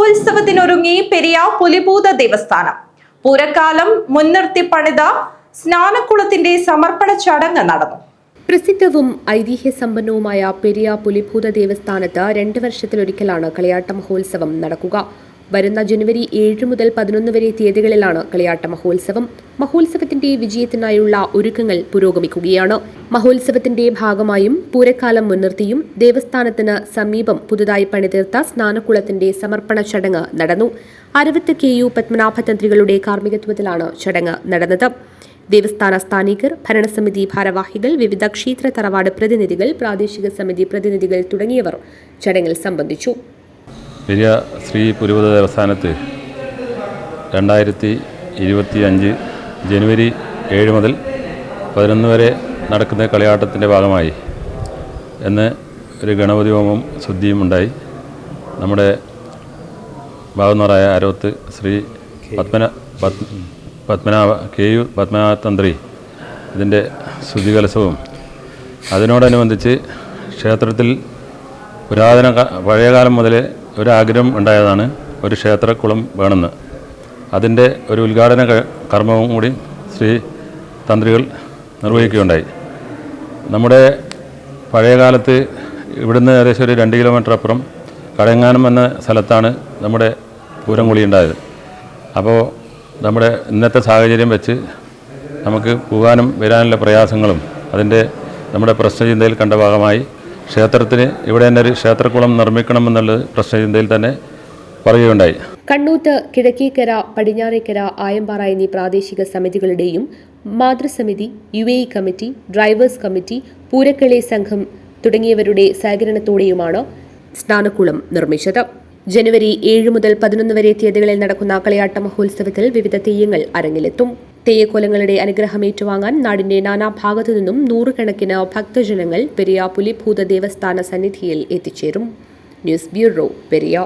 മഹോത്സവത്തിനൊരുങ്ങി പെരിയ പുലിഭൂത ദേവസ്ഥാനം. പൂരക്കാലം മുൻനിർത്തി പണിത സ്നാനക്കുളത്തിന്റെ സമർപ്പണ ചടങ്ങ് നടന്നു. പ്രസിദ്ധവും ഐതിഹ്യസമ്പന്നവുമായ പെരിയ പുലിഭൂത ദേവസ്ഥാനത്ത് 2 വർഷത്തിലൊരിക്കലാണ് കളിയാട്ട മഹോത്സവം നടക്കുക. വരുന്ന ജനുവരി 7 മുതൽ 11 വരെ തീയതികളിലാണ് കളിയാട്ട മഹോത്സവം. മഹോത്സവത്തിന്റെ വിജയത്തിനായുള്ള ഒരുക്കങ്ങൾ പുരോഗമിക്കുകയാണ്. മഹോത്സവത്തിന്റെ ഭാഗമായും പൂരക്കാലം മുൻനിർത്തിയും ദേവസ്ഥാനത്തിന് സമീപം പുതുതായി പണിതീർത്ത സ്നാനക്കുളത്തിന്റെ സമർപ്പണ ചടങ്ങ് നടന്നു. അരവത്ത് KU പത്മനാഭ തന്ത്രികളുടെ കാർമ്മികത്വത്തിലാണ് ചടങ്ങ് നടന്നത്. ദേവസ്ഥാന സ്ഥാനികർ, ഭരണസമിതി ഭാരവാഹികൾ, വിവിധ ക്ഷേത്ര തറവാട് പ്രതിനിധികൾ, പ്രാദേശിക സമിതി പ്രതിനിധികൾ തുടങ്ങിയവർ ചടങ്ങിൽ സംബന്ധിച്ചു. പെരിയ ശ്രീ പുലിഭൂത ദേവസ്ഥാനത്ത് 2025 ജനുവരി 7 മുതൽ 11 വരെ നടക്കുന്ന കളിയാട്ടത്തിൻ്റെ ഭാഗമായി ഇന്ന് ഒരു ഗണപതി ഹോമം ശുദ്ധിയും ഉണ്ടായി. നമ്മുടെ ഭാഗന്നറായ അരവത്ത് ശ്രീ പത്മനാഭ KU പത്മനാഭ തന്ത്രി ഇതിൻ്റെ ശുദ്ധികലശവും അതിനോടനുബന്ധിച്ച് ക്ഷേത്രത്തിൽ പഴയകാലം മുതലേ ഒരാഗ്രഹം ഉണ്ടായതാണ് ഒരു ക്ഷേത്രക്കുളം വേണമെന്ന്. അതിൻ്റെ ഒരു ഉദ്ഘാടന കർമ്മവും കൂടി ശ്രീ തന്ത്രികൾ നിർവഹിക്കുകയുണ്ടായി. നമ്മുടെ പഴയകാലത്ത് ഇവിടുന്ന് ഏകദേശം ഒരു 2 കിലോമീറ്റർ അപ്പുറം കടയങ്ങാനം എന്ന സ്ഥലത്താണ് നമ്മുടെ പൂരം കുളി ഉണ്ടായത്. അപ്പോൾ നമ്മുടെ ഇന്നത്തെ സാഹചര്യം വെച്ച് നമുക്ക് പോകാനും വരാനുള്ള പ്രയാസങ്ങളും അതിൻ്റെ നമ്മുടെ പ്രശ്നചിന്തയിൽ കണ്ട ഭാഗമായി ക്ഷേത്രത്തിന് ഇവിടെ തന്നെ ഒരു ക്ഷേത്രക്കുളം നിർമ്മിക്കണമെന്നുള്ളത് പ്രശ്നചിന്തയിൽ തന്നെ പറയുകയുണ്ടായി. കണ്ണൂത്ത്, കിഴക്കേക്കര, പടിഞ്ഞാറേക്കര, ആയമ്പാറ എന്നീ പ്രാദേശിക സമിതികളുടെയും മാതൃസമിതി, UAE committee, drivers committee, Poorakkali സംഘം തുടങ്ങിയവരുടെ സഹകരണത്തോടെയുമാണ് സ്നാനക്കുളം നിർമ്മിച്ചത്. ജനുവരി 7 മുതൽ 11 വരെ തീയതികളിൽ നടക്കുന്ന കളിയാട്ട മഹോത്സവത്തിൽ വിവിധ തെയ്യങ്ങൾ അരങ്ങിലെത്തും. തെയ്യക്കോലങ്ങളുടെ അനുഗ്രഹം ഏറ്റുവാങ്ങാൻ നാടിന്റെ നാനാഭാഗത്തു നിന്നും നൂറുകണക്കിന് ഭക്തജനങ്ങൾ പെരിയ പുലിഭൂത ദേവസ്ഥാന സന്നിധിയിൽ എത്തിച്ചേരും. News bureau, Periya.